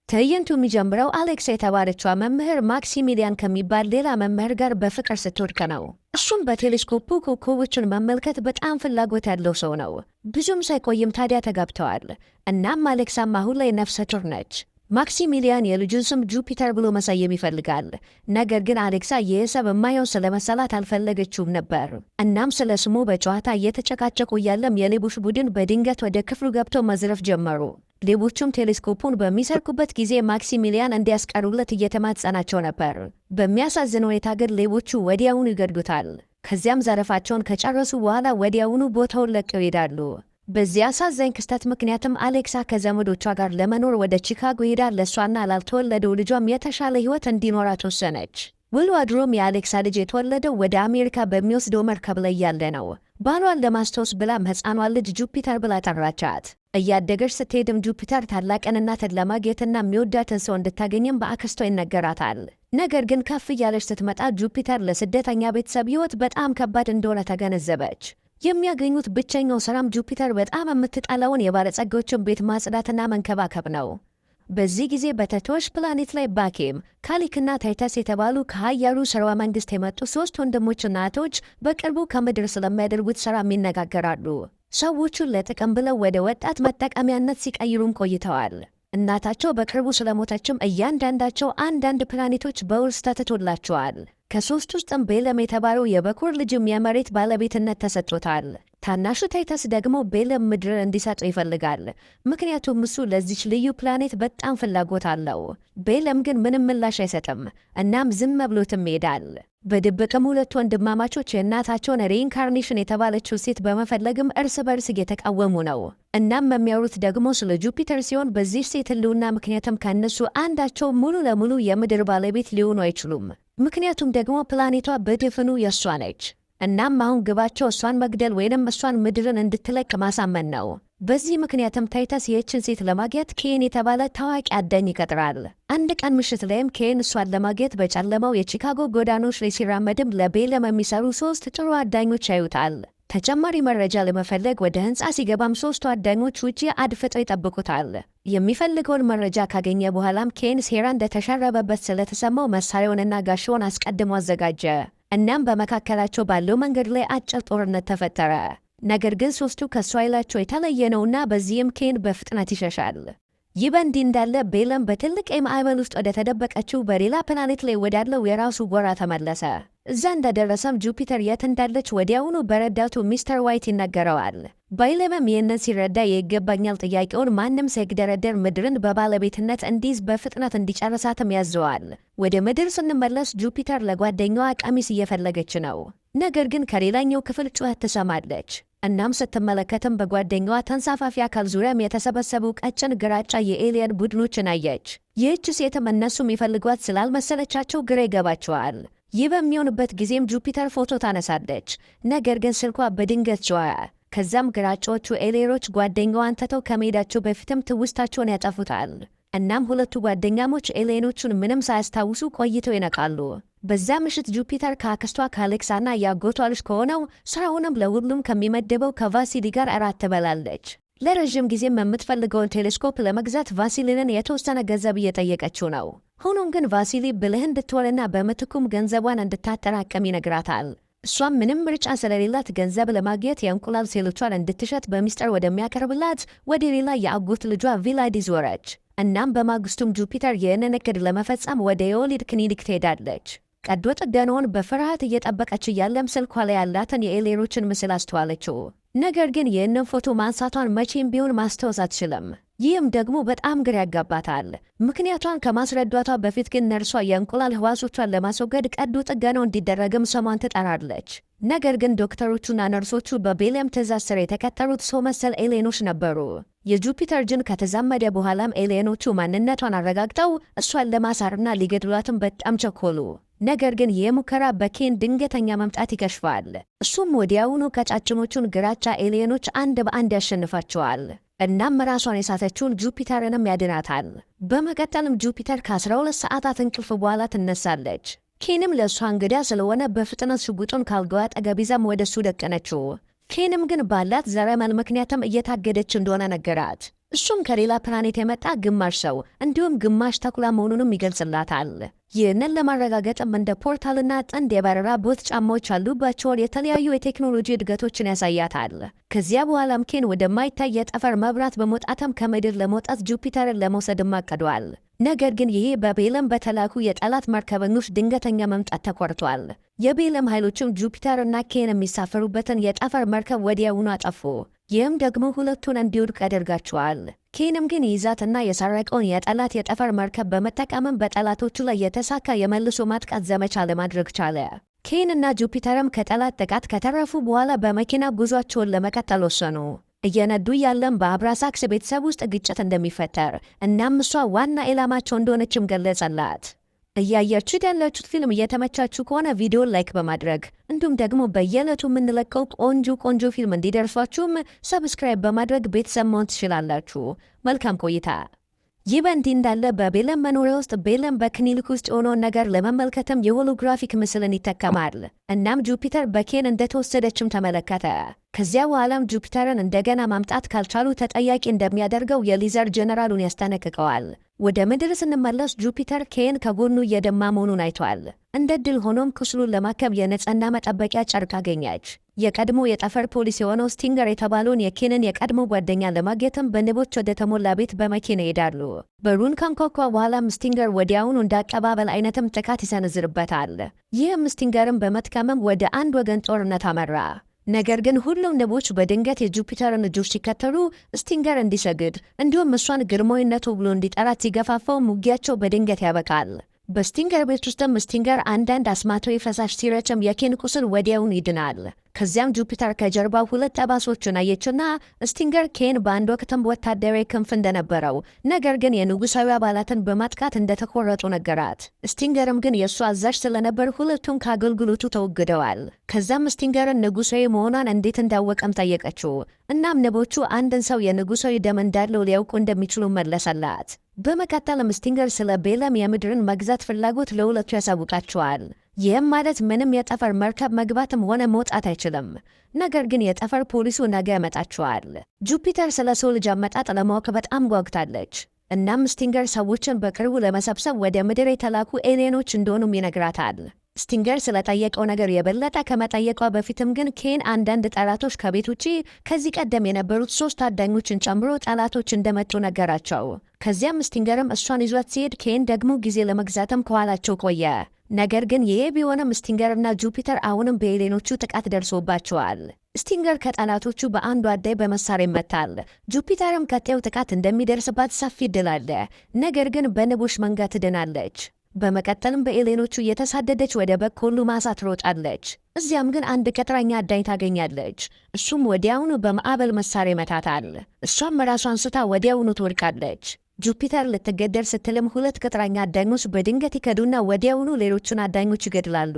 ትዕይንቱ የሚጀምረው አሌክስ የተባለችው መምህር ማክሲሚሊያን ከሚባል ሌላ መምህር ጋር በፍቅር ስትወድቅ ነው። እሱም በቴሌስኮፑ ኮከቦችን መመልከት በጣም ፍላጎት ያለው ሰው ነው። ብዙም ሳይቆይም ታዲያ ተጋብተዋል። እናም አሌክሳም አሁን ላይ ነፍሰ ጡር ነች። ማክሲሚሊያን የልጁን ስም ጁፒተር ብሎ መሰየም ይፈልጋል። ነገር ግን አሌክሳ ይህ ሰብ የማየውን ስለመሰላት አልፈለገችውም ነበር። እናም ስለ ስሙ በጨዋታ እየተጨቃጨቁ እያለም የሌቦች ቡድን በድንገት ወደ ክፍሉ ገብተው መዝረፍ ጀመሩ። ሌቦቹም ቴሌስኮፑን በሚሰርቁበት ጊዜ ማክሲሚሊያን እንዲያስቀሩለት እየተማጸናቸው ነበር። በሚያሳዝን ሁኔታ ግን ሌቦቹ ወዲያውኑ ይገድሉታል። ከዚያም ዘረፋቸውን ከጨረሱ በኋላ ወዲያውኑ ቦታውን ለቀው ይሄዳሉ። በዚህ አሳዛኝ ክስተት ምክንያትም አሌክሳ ከዘመዶቿ ጋር ለመኖር ወደ ቺካጎ ሄዳ ለሷና ላልተወለደው ልጇም የተሻለ ሕይወት እንዲኖራት ወሰነች። ውሎ አድሮም የአሌክሳ ልጅ የተወለደው ወደ አሜሪካ በሚወስደው መርከብ ላይ ያለ ነው። ባሏን ለማስታወስ ብላም ሕፃኗን ልጅ ጁፒተር ብላ ጠራቻት። እያደገች ስትሄድም ጁፒተር ታላቅን እናትን ለማግኘትና የሚወዳትን ሰው እንድታገኝም በአክስቷ ይነገራታል። ነገር ግን ከፍ እያለች ስትመጣ ጁፒተር ለስደተኛ ቤተሰብ ሕይወት በጣም ከባድ እንደሆነ ተገነዘበች። የሚያገኙት ብቸኛው ስራም ጁፒተር በጣም የምትጠላውን የባለጸጎችን ቤት ማጽዳትና መንከባከብ ነው። በዚህ ጊዜ በተተወች ፕላኔት ላይ ባኬም፣ ካሊክና ታይተስ የተባሉ ከሀያሉ ስርወ መንግስት የመጡ 3 ወንድሞችና እህቶች በቅርቡ ከምድር ስለሚያደርጉት ስራ ይነጋገራሉ። ሰዎቹን ለጥቅም ብለው ወደ ወጣት መጠቀሚያነት ሲቀይሩም ቆይተዋል። እናታቸው በቅርቡ ስለሞተችም እያንዳንዳቸው አንዳንድ ፕላኔቶች በውርስ ተትቶላቸዋል። ከ3 ውስጥም ቤለም የተባለው የበኩር ልጅም የመሬት ባለቤትነት ተሰጥቶታል። ታናሹ ታይተስ ደግሞ ቤለም ምድርን እንዲሰጠው ይፈልጋል። ምክንያቱም እሱ ለዚች ልዩ ፕላኔት በጣም ፍላጎት አለው። ቤለም ግን ምንም ምላሽ አይሰጥም። እናም ዝም ብሎትም ይሄዳል። በድብቅም ሁለቱ ወንድማማቾች የእናታቸውን ሪኢንካርኔሽን የተባለችው ሴት በመፈለግም እርስ በርስ እየተቃወሙ ነው። እናም የሚያወሩት ደግሞ ስለ ጁፒተር ሲሆን በዚህ ሴት ህልውና ምክንያትም ከእነሱ አንዳቸው ሙሉ ለሙሉ የምድር ባለቤት ሊሆኑ አይችሉም። ምክንያቱም ደግሞ ፕላኔቷ በድፍኑ የእሷ ነች። እናም አሁን ግባቸው እሷን መግደል ወይንም እሷን ምድርን እንድትለቅ ማሳመን ነው። በዚህ ምክንያትም ታይተስ ይህችን ሴት ለማግኘት ኬን የተባለ ታዋቂ አዳኝ ይቀጥራል። አንድ ቀን ምሽት ላይም ኬን እሷን ለማግኘት በጨለማው የቺካጎ ጎዳኖች ላይ ሲራመድም ለቤለም የሚሰሩ 3 ጥሩ አዳኞች ያዩታል። ተጨማሪ መረጃ ለመፈለግ ወደ ህንፃ ሲገባም 3ቱ አዳኞች ውጪ አድፍጠው ይጠብቁታል። የሚፈልገውን መረጃ ካገኘ በኋላም ኬን ሴራ እንደተሸረበበት ስለተሰማው መሳሪያውንና ጋሻውን አስቀድሞ አዘጋጀ። እናም በመካከላቸው ባለው መንገድ ላይ አጭር ጦርነት ተፈጠረ። ነገር ግን 3ቱ ከሱ ኃይላቸው የተለየ ነውና በዚህም ኬን በፍጥነት ይሸሻል። ይህ በእንዲህ እንዳለ ቤለም በትልቅ የማዕበል ውስጥ ወደ ተደበቀችው በሌላ ፕላኔት ላይ ወዳለው የራሱ ጎራ ተመለሰ። እዛ እንደደረሰም ጁፒተር የት እንዳለች ወዲያውኑ በረዳቱ ሚስተር ዋይት ይነገረዋል። ባይለምም ይህንን ሲረዳ የይገባኛል ጥያቄውን ማንም ሳይግደረደር ምድርን በባለቤትነት እንዲይዝ በፍጥነት እንዲጨርሳትም ያዘዋል። ወደ ምድር ስንመለስ ጁፒተር ለጓደኛዋ ቀሚስ እየፈለገች ነው። ነገር ግን ከሌላኛው ክፍል ጩኸት ትሰማለች። እናም ስትመለከትም በጓደኛዋ ተንሳፋፊ አካል ዙሪያም የተሰበሰቡ ቀጭን ግራጫ የኤሊየን ቡድኖችን አየች። ይህች ሴትም እነሱ የሚፈልጓት ስላልመሰለቻቸው ግራ ይገባቸዋል። ይህ በሚሆንበት ጊዜም ጁፒተር ፎቶ ታነሳለች። ነገር ግን ስልኳ በድንገት ጮኸ። ከዛም ግራጫዎቹ ኤሊየኖች ጓደኛዋን ትተው ከመሄዳቸው በፊትም ትውስታቸውን ያጠፉታል። እናም ሁለቱ ጓደኛሞች ኤሊየኖቹን ምንም ሳያስታውሱ ቆይተው ይነቃሉ። በዛ ምሽት ጁፒተር ከአክስቷ ከአሌክሳና ያጎቷ ልጅ ከሆነው ስራውንም ለሁሉም ከሚመደበው ከቫሲሊ ጋር እራት ትበላለች። ለረዥም ጊዜም የምትፈልገውን ቴሌስኮፕ ለመግዛት ቫሲሊንን የተወሰነ ገንዘብ እየጠየቀችው ነው። ሆኖም ግን ቫሲሊ ብልህ እንድትሆንና በምትኩም ገንዘቧን እንድታጠራቀም ይነግራታል። እሷም ምንም ምርጫ ስለሌላት ገንዘብ ለማግኘት የእንቁላል ሴሎቿን እንድትሸጥ በሚስጥር ወደሚያቀርብላት ወደ ሌላ የአጎት ልጇ ቪላዲ ዞረች። እናም በማግስቱም ጁፒተር ይህንን እቅድ ለመፈጸም ወደ የወሊድ ክሊኒክ ትሄዳለች። ቀዶ ጥገናውን በፍርሃት እየጠበቀች እያለም ስልኳ ላይ ያላትን የኤሊየኖችን ምስል አስተዋለችው። ነገር ግን ይህንን ፎቶ ማንሳቷን መቼም ቢሆን ማስታወስ አትችልም። ይህም ደግሞ በጣም ግራ ያጋባታል። ምክንያቷን ከማስረዳቷ በፊት ግን ነርሷ የእንቁላል ህዋሶቿን ለማስወገድ ቀዶ ጥገናው እንዲደረግም ስሟን ትጠራለች። ነገር ግን ዶክተሮቹና ነርሶቹ በቤለም ትዕዛዝ ስር የተቀጠሩት ሰው መሰል ኤሊየኖች ነበሩ። የጁፒተር ጅን ከተዛመደ በኋላም ኤሊየኖቹ ማንነቷን አረጋግጠው እሷን ለማሳርና ሊገድሏትም በጣም ቸኮሉ። ነገር ግን ይህ ሙከራ በኬን ድንገተኛ መምጣት ይከሽፋል። እሱም ወዲያውኑ ቀጫጭኖቹን ግራጫ ኤሊየኖች አንድ በአንድ ያሸንፋቸዋል። እናም ራሷን የሳተችውን ጁፒተርንም ያድናታል። በመቀጠልም ጁፒተር ከ12 ሰዓታት እንቅልፍ በኋላ ትነሳለች። ኬንም ለእሷ እንግዳ ስለሆነ በፍጥነት ሽጉጡን ካልጋዋ አጠገብ ይዛም ወደ እሱ ደቀነችው። ኬንም ግን ባላት ዘረመል ምክንያትም እየታገደች እንደሆነ ነገራት። እሱም ከሌላ ፕላኔት የመጣ ግማሽ ሰው እንዲሁም ግማሽ ተኩላ መሆኑንም ይገልጽላታል። ይህንን ለማረጋገጥም እንደ ፖርታልና ጥንድ የበረራ ቦት ጫማዎች ያሉባቸውን የተለያዩ የቴክኖሎጂ እድገቶችን ያሳያታል። ከዚያ በኋላም ኬን ወደማይታይ የጠፈር መብራት በመውጣትም ከምድር ለመውጣት ጁፒተርን ለመውሰድም አቅዷል። ነገር ግን ይሄ በቤለም በተላኩ የጠላት መርከበኞች ድንገተኛ መምጣት ተቆርጧል። የቤለም ኃይሎችም ጁፒተርና ኬን የሚሳፈሩበትን የጠፈር መርከብ ወዲያውኑ አጠፉ። ይህም ደግሞ ሁለቱን እንዲወድቅ ያደርጋቸዋል። ኬንም ግን ይዛትና የሰረቀውን የጠላት የጠፈር መርከብ በመጠቀምም በጠላቶቹ ላይ የተሳካ የመልሶ ማጥቃት ዘመቻ ለማድረግ ቻለ። ኬን እና ጁፒተርም ከጠላት ጥቃት ከተረፉ በኋላ በመኪና ጉዟቸውን ለመቀጠል ወሰኑ። እየነዱ ያለም በአብራሳክስ ቤተሰብ ውስጥ ግጭት እንደሚፈጠር እናም እሷ ዋና ኢላማቸው እንደሆነችም ገለጸላት። እያያችሁት ያላችሁት ፊልም እየተመቻችሁ ከሆነ ቪዲዮን ላይክ በማድረግ እንዲሁም ደግሞ በየዕለቱ የምንለቀው ቆንጆ ፊልም እንዲደርሷችሁም ሰብስክራይብ በማድረግ ቤተሰብ መሆን ትችላላችሁ። መልካም ቆይታ። ይህ በእንዲህ እንዳለ በቤለም መኖሪያ ውስጥ ቤለም በክሊኒክ ውስጥ የሆነውን ነገር ለመመልከትም የሆሎግራፊክ ምስልን ይጠቀማል። እናም ጁፒተር በኬን እንደተወሰደችም ተመለከተ። ከዚያ በኋላም ጁፒተርን እንደገና ማምጣት ካልቻሉ ተጠያቂ እንደሚያደርገው የሊዘር ጀነራሉን ያስጠነቅቀዋል። ወደ ምድር ስንመለስ ጁፒተር ኬን ከጎኑ እየደማ መሆኑን አይቷል። እንደ ድል ሆኖም ቁስሉን ለማከም የንጽህና መጠበቂያ ጨርቅ አገኘች። የቀድሞ የጠፈር ፖሊስ የሆነው ስቲንገር የተባለውን የኬንን የቀድሞ ጓደኛ ለማግኘትም በንቦች ወደ ተሞላ ቤት በመኪና ይሄዳሉ። በሩን ካንኳኳ በኋላም ስቲንገር ወዲያውኑ እንዳቀባበል አይነትም ጥቃት ይሰነዝርበታል። ይህም ስቲንገርን በመትከምም ወደ አንድ ወገን ጦርነት አመራ። ነገር ግን ሁሉም ንቦች በድንገት የጁፒተርን እጆች ሲከተሉ ስቲንገር እንዲሰግድ እንዲሁም እሷን ግርማዊነቱ ብሎ እንዲጠራት ሲገፋፋው ውጊያቸው በድንገት ያበቃል። በስቲንገር ቤት ውስጥም ስቲንገር አንዳንድ አስማታዊ ፈሳሽ ሲረጭም የኬን ቁስል ወዲያውን ይድናል። ከዚያም ጁፒተር ከጀርባው ሁለት ጠባሶችን አየችና ስቲንገር ኬን በአንድ ወቅትም ወታደራዊ ክንፍ እንደነበረው ነገር ግን የንጉሳዊ አባላትን በማጥቃት እንደተቆረጡ ነገራት። ስቲንገርም ግን የእሱ አዛዥ ስለነበር ሁለቱም ከአገልግሎቱ ተወግደዋል። ከዛም ስቲንገርን ንጉሳዊ መሆኗን እንዴት እንዳወቀም ጠየቀችው። እናም ንቦቹ አንድን ሰው የንጉሳዊ ደም እንዳለው ሊያውቁ እንደሚችሉ መለሰላት። በመቀጠልም ስቲንገር ስለ ቤለም የምድርን መግዛት ፍላጎት ለሁለቱ ያሳውቃቸዋል። ይህም ማለት ምንም የጠፈር መርከብ መግባትም ሆነ መውጣት አይችልም። ነገር ግን የጠፈር ፖሊሱ ነገ ያመጣቸዋል። ጁፒተር ስለ ሰው ልጅ አመጣጥ ለማወቅ በጣም ጓጉታለች። እናም ስቲንገር ሰዎችን በቅርቡ ለመሰብሰብ ወደ ምድር የተላኩ ኤሊየኖች እንደሆኑም ይነግራታል። ስቲንገር ስለጠየቀው ነገር የበለጠ ከመጠየቋ በፊትም ግን ኬን አንዳንድ ጠላቶች ከቤት ውጪ ከዚህ ቀደም የነበሩት 3 አዳኞችን ጨምሮ ጠላቶች እንደመጡ ነገራቸው። ከዚያም ስቲንገርም እሷን ይዟት ሲሄድ ኬን ደግሞ ጊዜ ለመግዛትም ከኋላቸው ቆየ። ነገር ግን ይሄ ቢሆንም ስቲንገርና ጁፒተር አሁንም በኤሊየኖቹ ጥቃት ደርሶባቸዋል። ስቲንገር ከጠላቶቹ በአንዱ አዳኝ በመሳሪያ ይመታል። ጁፒተርም ቀጣዩ ጥቃት እንደሚደርስባት ሰፊ ዕድል አለ። ነገር ግን በንቦች መንጋ ትድናለች። በመቀጠልም በኤሊየኖቹ እየተሳደደች ወደ በቆሎ ማሳ ትሮጣለች። እዚያም ግን አንድ ቅጥረኛ አዳኝ ታገኛለች። እሱም ወዲያውኑ በማዕበል መሳሪያ ይመታታል። እሷም ራሷን ስታ ወዲያውኑ ትወድቃለች። ጁፒተር ልትገደል ስትልም 2 ቅጥረኛ አዳኞች በድንገት ይከዱና ወዲያውኑ ሌሎቹን አዳኞች ይገድላሉ።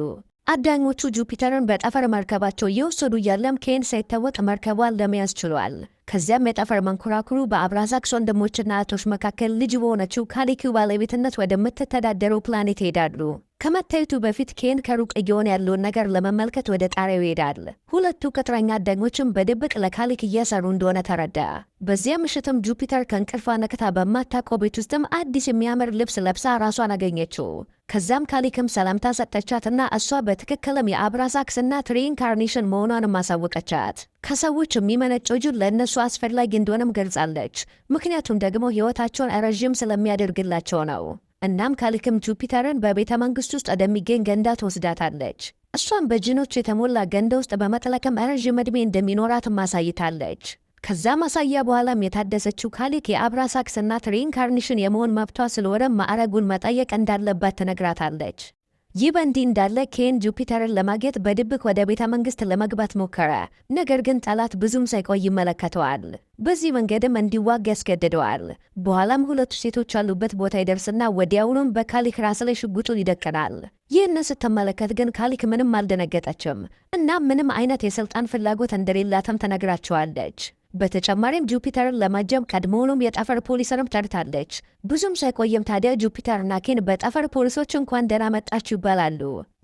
አዳኞቹ ጁፒተርን በጠፈር መርከባቸው እየወሰዱ እያለም ኬን ሳይታወቅ መርከቧን ለመያዝ ችሏል። ከዚያም የጠፈር መንኮራኩሩ በአብራሳክስ ወንድሞችና እህቶች መካከል ልጅ በሆነችው ካሊኪው ባለቤትነት ወደምትተዳደረው ፕላኔት ይሄዳሉ። ከመታየቱ በፊት ኬን ከሩቅ እየሆነ ያለውን ነገር ለመመልከት ወደ ጣሪያው ይሄዳል። ሁለቱ ቅጥረኛ አዳኞችም በድብቅ ለካሊክ እየሰሩ እንደሆነ ተረዳ። በዚያ ምሽትም ጁፒተር ከእንቅልፏ ነቅታ በማታውቀው ቤት ውስጥም አዲስ የሚያምር ልብስ ለብሳ ራሷን አገኘችው። ከዛም ካሊክም ሰላምታ ሰጠቻትና እሷ በትክክልም የአብራሳክስ እናት ሪኢንካርኔሽን መሆኗንም አሳወቀቻት። ከሰዎች የሚመነጨው ጅል ለእነሱ አስፈላጊ እንደሆነም ገልጻለች። ምክንያቱም ደግሞ ሕይወታቸውን ረዥም ስለሚያደርግላቸው ነው። እናም ካሊክም ጁፒተርን በቤተ መንግሥት ውስጥ ወደሚገኝ ገንዳ ትወስዳታለች። እሷም በጅኖች የተሞላ ገንዳ ውስጥ በመጥለቅም ረዥም ዕድሜ እንደሚኖራትም አሳይታለች። ከዛ ማሳያ በኋላም የታደሰችው ካሊክ የአብራሳክስ እናት ሪኢንካርኔሽን የመሆን መብቷ ስለሆነ ማዕረጉን መጠየቅ እንዳለባት ትነግራታለች። ይህ በእንዲህ እንዳለ ኬን ጁፒተርን ለማግኘት በድብቅ ወደ ቤተ መንግሥት ለመግባት ሞከረ። ነገር ግን ጠላት ብዙም ሳይቆይ ይመለከተዋል። በዚህ መንገድም እንዲዋጋ ያስገድደዋል። በኋላም 2 ሴቶች ያሉበት ቦታ ይደርስና ወዲያውኑም በካሊክ ራስ ላይ ሽጉጡን ይደቅናል። ይህን ስትመለከት ግን ካሊክ ምንም አልደነገጠችም እና ምንም አይነት የሥልጣን ፍላጎት እንደሌላትም ተነግራቸዋለች። በተጨማሪም ጁፒተርን ለማጀብ ቀድሞውኑም የጠፈር ፖሊስንም ጠርታለች። ብዙም ሳይቆይም ታዲያ ጁፒተርና ኬን በጠፈር ፖሊሶች እንኳን ደህና መጣችሁ ይባላሉ።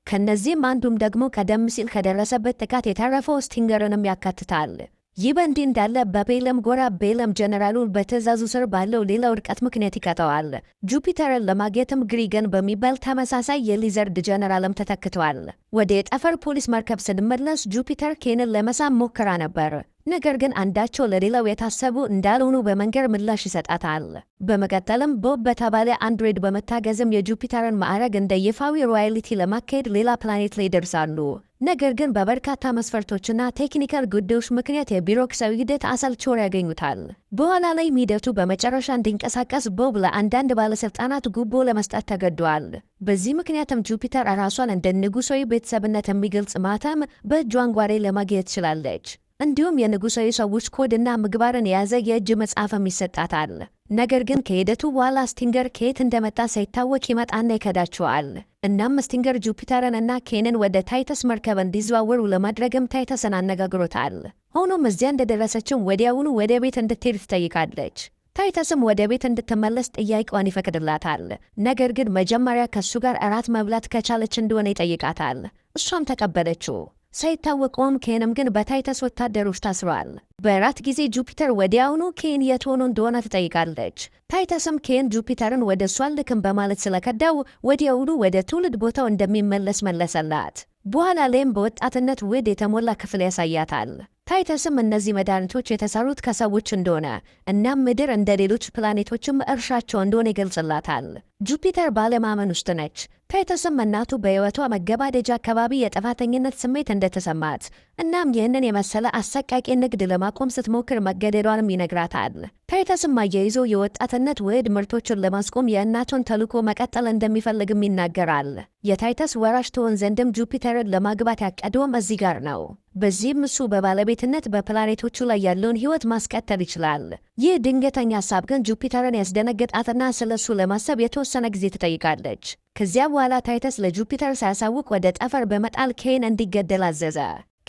ከነዚህም አንዱም ደግሞ ቀደም ሲል ከደረሰበት ጥቃት የተረፈው ስቲንገርንም ያካትታል። ይህ በእንዲህ እንዳለ በቤለም ጎራ ቤለም ጀነራሉን በትዕዛዙ ስር ባለው ሌላ ውድቀት ምክንያት ይቀጠዋል። ጁፒተርን ለማግኘትም ግሪገን በሚባል ተመሳሳይ የሊዘርድ ጀነራልም ተተክቷል። ወደ የጠፈር ፖሊስ መርከብ ስንመለስ ጁፒተር ኬንን ለመሳም ሞክራ ነበር። ነገር ግን አንዳቸው ለሌላው የታሰቡ እንዳልሆኑ በመንገር ምላሽ ይሰጣታል። በመቀጠልም ቦብ በተባለ አንድሮይድ በመታገዝም የጁፒተርን ማዕረግ እንደ ይፋዊ ሮያሊቲ ለማካሄድ ሌላ ፕላኔት ላይ ይደርሳሉ። ነገር ግን በበርካታ መስፈርቶችና ቴክኒካል ጉዳዮች ምክንያት የቢሮክራሲያዊ ሂደት አሰልቺ ያገኙታል። በኋላ ላይ ሂደቱ በመጨረሻ እንዲንቀሳቀስ ቦብ ለአንዳንድ ባለስልጣናት ጉቦ ለመስጠት ተገዷል። በዚህ ምክንያትም ጁፒተር ራሷን እንደ ንጉሳዊ ቤተሰብነት የሚገልጽ ማተም በእጇ አንጓሬ ለማግኘት ትችላለች። እንዲሁም የንጉሳዊ ሰዎች ኮድና ምግባርን የያዘ የእጅ መጽሐፍም ይሰጣታል። ነገር ግን ከሂደቱ በኋላ ስቲንገር ከየት እንደመጣ ሳይታወቅ ይመጣና ይከዳቸዋል። እናም ስቲንገር ጁፒተርንና ኬንን ወደ ታይተስ መርከብ እንዲዘዋወሩ ለማድረግም ታይተስን አነጋግሮታል። ሆኖም እዚያ እንደደረሰችም ወዲያውኑ ወደ ቤት እንድትሄድ ትጠይቃለች። ታይተስም ወደ ቤት እንድትመለስ ጥያቄዋን ይፈቅድላታል። ነገር ግን መጀመሪያ ከሱ ጋር እራት መብላት ከቻለች እንደሆነ ይጠይቃታል። እሷም ተቀበለችው። ሳይታወቀውም ኬንም ግን በታይተስ ወታደሮች ታስሯል። በራት ጊዜ ጁፒተር ወዲያውኑ ኬን የት ሆኖ እንደሆነ ትጠይቃለች። ታይተስም ኬን ጁፒተርን ወደ እሷ ልክም በማለት ስለከዳው ወዲያውኑ ወደ ትውልድ ቦታው እንደሚመለስ መለሰላት። በኋላ ላይም በወጣትነት ውድ የተሞላ ክፍል ያሳያታል። ታይተስም እነዚህ መድኃኒቶች የተሰሩት ከሰዎች እንደሆነ እናም ምድር እንደ ሌሎች ፕላኔቶችም እርሻቸው እንደሆነ ይገልጽላታል። ጁፒተር ባለማመን ውስጥ ነች። ታይተስም እናቱ በሕይወቷ መገባደጃ አካባቢ የጥፋተኝነት ስሜት እንደተሰማት እናም ይህንን የመሰለ አሰቃቂ ንግድ ለማቆም ስትሞክር መገደሏንም ይነግራታል። ታይተስም አያይዞ የወጣትነት ውድ ምርቶችን ለማስቆም የእናቱን ተልዕኮ መቀጠል እንደሚፈልግም ይናገራል። የታይተስ ወራሽ ትሆን ዘንድም ጁፒተርን ለማግባት ያቀደውም እዚህ ጋር ነው። በዚህም እሱ በባለቤትነት በፕላኔቶቹ ላይ ያለውን ሕይወት ማስቀጠል ይችላል። ይህ ድንገተኛ ሐሳብ ግን ጁፒተርን ያስደነገጣትና ስለሱ ለማሰብ የተወሰነ ጊዜ ትጠይቃለች። ከዚያ በኋላ ታይተስ ለጁፒተር ሳያሳውቅ ወደ ጠፈር በመጣል ኬን እንዲገደል አዘዘ።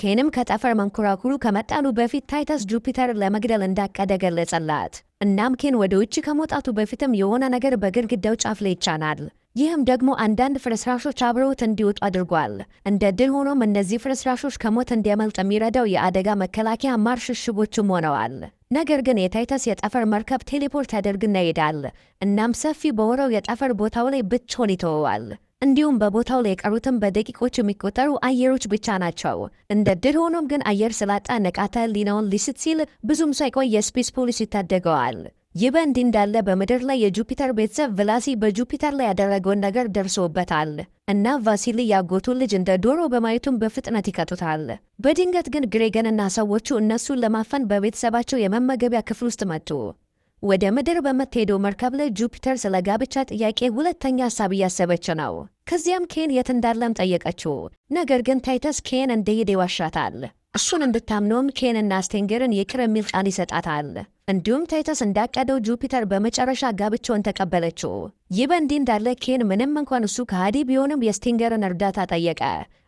ኬንም ከጠፈር መንኮራኩሩ ከመጣሉ በፊት ታይተስ ጁፒተርን ለመግደል እንዳቀደ ገለጸላት። እናም ኬን ወደ ውጭ ከመውጣቱ በፊትም የሆነ ነገር በግድግዳው ጫፍ ላይ ይጫናል። ይህም ደግሞ አንዳንድ ፍርስራሾች አብረውት እንዲወጡ አድርጓል። እንደ ድል ሆኖም እነዚህ ፍርስራሾች ከሞት እንዲያመልጥ የሚረዳው የአደጋ መከላከያ ማርሽ ሽቦችም ሆነዋል። ነገር ግን የታይተስ የጠፈር መርከብ ቴሌፖርት ያደርግና ይሄዳል። እናም ሰፊ በሆነው የጠፈር ቦታው ላይ ብቻውን ይተወዋል። እንዲሁም በቦታው ላይ የቀሩትም በደቂቆች የሚቆጠሩ አየሮች ብቻ ናቸው። እንደ ድል ሆኖም ግን አየር ስላጣ ንቃተ ህሊናውን ሊስት ሲል ብዙም ሳይቆይ የስፔስ ፖሊስ ይታደገዋል። ይህ በእንዲህ እንዳለ በምድር ላይ የጁፒተር ቤተሰብ ቭላሲ በጁፒተር ላይ ያደረገውን ነገር ደርሶበታል እና ቫሲሊ ያጎቱን ልጅ እንደ ዶሮ በማየቱም በፍጥነት ይቀጡታል። በድንገት ግን ግሬገንና ሰዎቹ እነሱን ለማፈን በቤተሰባቸው የመመገቢያ ክፍል ውስጥ መጡ። ወደ ምድር በምትሄደው መርከብ ላይ ጁፒተር ስለ ጋብቻ ጥያቄ ሁለተኛ ሐሳብ እያሰበች ነው። ከዚያም ኬን የት እንዳለም ጠየቀችው። ነገር ግን ታይተስ ኬን እንደሄደ ይዋሻታል። እሱን እንድታምነውም ኬንና ስቲንገርን ይቅር የሚል ቃል ይሰጣታል። እንዲሁም ታይተስ እንዳቀደው ጁፒተር በመጨረሻ ጋብቻውን ተቀበለችው። ይህ በእንዲህ እንዳለ ኬን ምንም እንኳን እሱ ከሃዲ ቢሆንም የስቲንገርን እርዳታ ጠየቀ።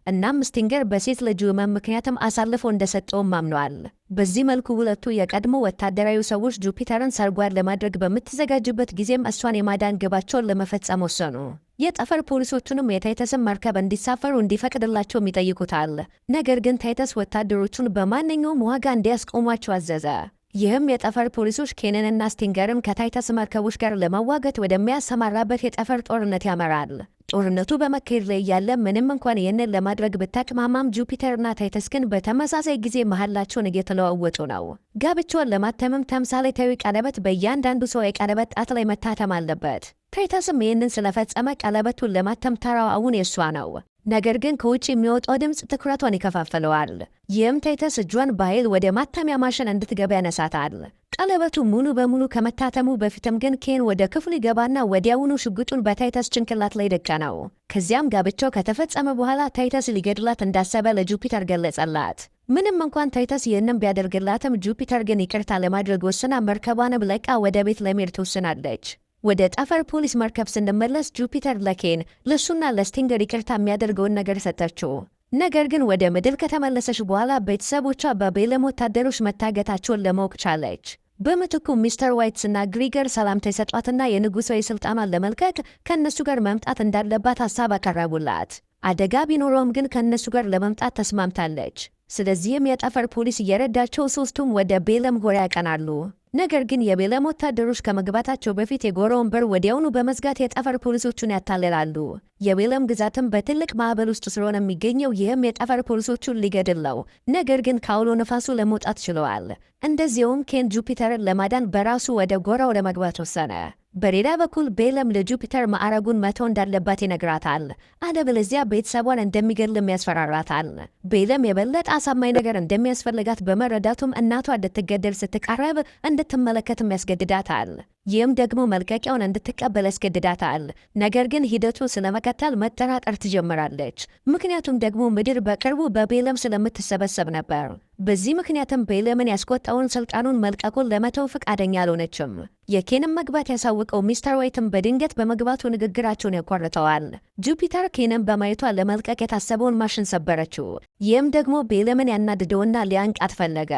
እናም ስቲንገር በሴት ልጁ ሕመም ምክንያትም አሳልፎ እንደሰጠውም አምኗል። በዚህ መልኩ ሁለቱ የቀድሞ ወታደራዊ ሰዎች ጁፒተርን ሰርጓድ ለማድረግ በምትዘጋጅበት ጊዜም እሷን የማዳን ግባቸውን ለመፈጸም ወሰኑ። የጠፈር ፖሊሶቹንም የታይተስን መርከብ እንዲሳፈሩ እንዲፈቅድላቸውም ይጠይቁታል። ነገር ግን ታይተስ ወታደሮቹን በማንኛውም ዋጋ እንዲያስቆሟቸው አዘዘ። ይህም የጠፈር ፖሊሶች ኬንንና ስቲንገርን ከታይተስ መርከቦች ጋር ለመዋጋት ወደሚያሰማራበት የጠፈር ጦርነት ያመራል። ጦርነቱ በመካሄድ ላይ ያለ ምንም እንኳን ይህንን ለማድረግ ብታቅማማም ጁፒተርና ታይተስ ግን በተመሳሳይ ጊዜ መሃላቸውን እየተለዋወጡ ነው። ጋብቻውን ለማተምም ተምሳሌታዊ ቀለበት በእያንዳንዱ ሰው የቀለበት ጣት ላይ መታተም አለበት። ታይተስም ይህንን ስለፈጸመ ቀለበቱን ለማተም ተራው አሁን የሷ ነው። ነገር ግን ከውጭ የሚወጣው ድምፅ ትኩረቷን ይከፋፍለዋል። ይህም ታይተስ እጇን በኃይል ወደ ማተሚያ ማሽን እንድትገባ ያነሳታል። ቀለበቱ ሙሉ በሙሉ ከመታተሙ በፊትም ግን ኬን ወደ ክፍሉ ይገባና ወዲያውኑ ሽጉጡን በታይተስ ጭንቅላት ላይ ደቀነው። ከዚያም ጋብቻው ከተፈጸመ በኋላ ታይተስ ሊገድላት እንዳሰበ ለጁፒተር ገለጸላት። ምንም እንኳን ታይተስ ይህንን ቢያደርግላትም ጁፒተር ግን ይቅርታ ለማድረግ ወስና መርከቧን ለቃ ወደ ቤት ለመሄድ ትወስናለች። ወደ ጠፈር ፖሊስ መርከብ ስንመለስ ጁፒተር ለኬን ለሱና ለስቲንገር ይቅርታ የሚያደርገውን ነገር ሰጠችው። ነገር ግን ወደ ምድር ከተመለሰች በኋላ ቤተሰቦቿ በቤለም ወታደሮች መታገታቸውን ለማወቅ ቻለች። በምትኩ ሚስተር ዋይትስና ግሪገር ሰላምታ የሰጧትና የንጉሳዊ ስልጣኗን ለመልቀቅ ከእነሱ ጋር መምጣት እንዳለባት ሐሳብ አቀረቡላት። አደጋ ቢኖረውም ግን ከእነሱ ጋር ለመምጣት ተስማምታለች። ስለዚህም የጠፈር ፖሊስ እየረዳቸው ሶስቱም ወደ ቤለም ጎራ ያቀናሉ። ነገር ግን የቤለም ወታደሮች ከመግባታቸው በፊት የጎራውን በር ወዲያውኑ በመዝጋት የጠፈር ፖሊሶቹን ያታልላሉ። የቤለም ግዛትም በትልቅ ማዕበል ውስጥ ስለሆነ የሚገኘው ይህም የጠፈር ፖሊሶቹን ሊገድል ነው። ነገር ግን ከአውሎ ነፋሱ ለመውጣት ችለዋል። እንደዚያውም ኬን ጁፒተርን ለማዳን በራሱ ወደ ጎራው ለመግባት ወሰነ። በሌላ በኩል ቤለም ለጁፒተር ማዕረጉን መተው እንዳለባት ይነግራታል። አለበለዚያ ቤተሰቧን እንደሚገድልም ያስፈራራታል። ቤለም የበለጠ አሳማኝ ነገር እንደሚያስፈልጋት በመረዳቱም እናቷ እንድትገደል ስትቃረብ እንድትመለከትም ያስገድዳታል። ይህም ደግሞ መልቀቂያውን እንድትቀበል ያስገድዳታል። ነገር ግን ሂደቱ ስለመቀጠል መጠራጠር ትጀምራለች። ምክንያቱም ደግሞ ምድር በቅርቡ በቤለም ስለምትሰበሰብ ነበር። በዚህ ምክንያትም ቤለምን ያስቆጣውን ስልጣኑን መልቀቁን ለመተው ፈቃደኛ አልሆነችም። የኬንም መግባት ያሳወቀው ሚስተር ዋይትም በድንገት በመግባቱ ንግግራቸውን ያቋርጠዋል። ጁፒተር ኬንን በማየቷ ለመልቀቅ የታሰበውን ማሽን ሰበረችው። ይህም ደግሞ ቤለምን ያናድደውና ሊያንቃት ፈለገ።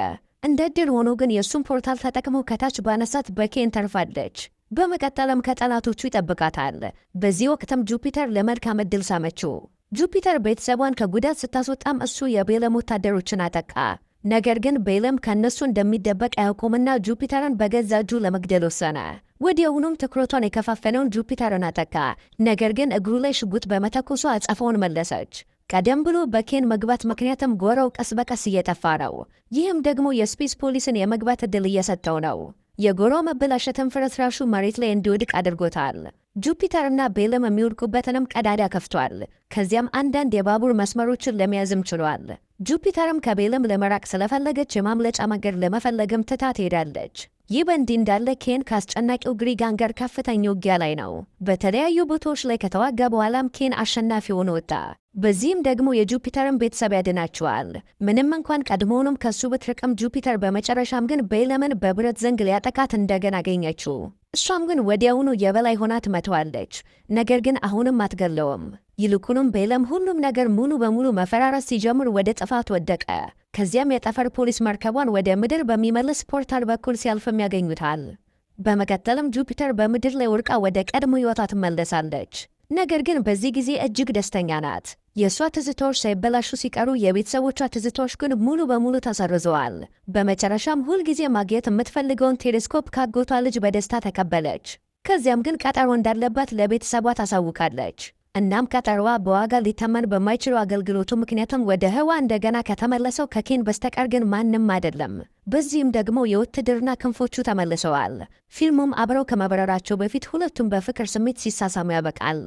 እንደ ዕድል ሆኖ ግን የእሱን ፖርታል ተጠቅሞ ከታች ባነሳት በኬን ተርፋለች። በመቀጠልም ከጠላቶቹ ይጠብቃታል። በዚህ ወቅትም ጁፒተር ለመልካም ዕድል ሳመችው። ጁፒተር ቤተሰቧን ከጉዳት ስታስወጣም እሱ የቤለም ወታደሮችን አጠቃ። ነገር ግን ቤለም ከእነሱ እንደሚደበቅ አያውቁምና ጁፒተርን በገዛ እጁ ለመግደል ወሰነ። ወዲያውኑም ትኩረቷን የከፋፈነውን ጁፒተርን አጠቃ። ነገር ግን እግሩ ላይ ሽጉጥ በመተኮሷ አጸፋውን መለሰች። ቀደም ብሎ በኬን መግባት ምክንያትም ጎራው ቀስ በቀስ እየጠፋ ነው። ይህም ደግሞ የስፔስ ፖሊስን የመግባት ዕድል እየሰጠው ነው። የጎራው መበላሸትም ፍርስራሹ መሬት ላይ እንዲወድቅ አድርጎታል። ጁፒተርና ቤለም የሚወድቁበትንም ቀዳዳ ከፍቷል። ከዚያም አንዳንድ የባቡር መስመሮችን ለመያዝም ችሏል። ጁፒተርም ከቤለም ለመራቅ ስለፈለገች የማምለጫ መንገድ ለመፈለግም ትታ ትሄዳለች። ይህ በእንዲህ እንዳለ ኬን ከአስጨናቂው ግሪጋን ጋር ከፍተኛ ውጊያ ላይ ነው። በተለያዩ ቦታዎች ላይ ከተዋጋ በኋላም ኬን አሸናፊ ሆኖ ወጣ። በዚህም ደግሞ የጁፒተርን ቤተሰብ ያድናቸዋል። ምንም እንኳን ቀድሞውንም ከሱ ብትርቅም ጁፒተር በመጨረሻም ግን ቤለምን በብረት ዘንግ ሊያጠቃት እንደገና አገኘችው። እሷም ግን ወዲያውኑ የበላይ ሆና ትመተዋለች። ነገር ግን አሁንም አትገለውም። ይልቁንም ቤለም ሁሉም ነገር ሙሉ በሙሉ መፈራረስ ሲጀምር ወደ ጥፋት ወደቀ። ከዚያም የጠፈር ፖሊስ መርከቧን ወደ ምድር በሚመልስ ፖርታል በኩል ሲያልፍም ያገኙታል። በመቀጠልም ጁፒተር በምድር ላይ ወድቃ ወደ ቀድሞ ሕይወቷ ትመለሳለች። ነገር ግን በዚህ ጊዜ እጅግ ደስተኛ ናት። የእሷ ትዝታዎች ሳይበላሹ ሲቀሩ የቤተሰቦቿ ትዝታዎች ግን ሙሉ በሙሉ ተሰርዘዋል። በመጨረሻም ሁልጊዜ ማግኘት የምትፈልገውን ቴሌስኮፕ ካጎቷ ልጅ በደስታ ተቀበለች። ከዚያም ግን ቀጠሮ እንዳለባት ለቤተሰቧ ታሳውቃለች። እናም ቀጠሮዋ በዋጋ ሊተመን በማይችለው አገልግሎቱ ምክንያቱም ወደ ህዋ እንደገና ከተመለሰው ከኬን በስተቀር ግን ማንም አይደለም። በዚህም ደግሞ የውትድርና ክንፎቹ ተመልሰዋል። ፊልሙም አብረው ከመብረራቸው በፊት ሁለቱም በፍቅር ስሜት ሲሳሳሙ ያበቃል።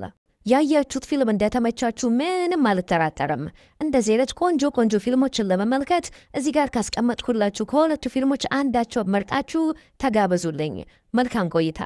ያያችሁት ፊልም እንደተመቻችሁ ምንም አልጠራጠርም። እንደዚህ አይነት ቆንጆ ፊልሞችን ለመመልከት እዚህ ጋር ካስቀመጥኩላችሁ ከሁለቱ ፊልሞች አንዳቸው መርጣችሁ ተጋበዙልኝ። መልካም ቆይታ።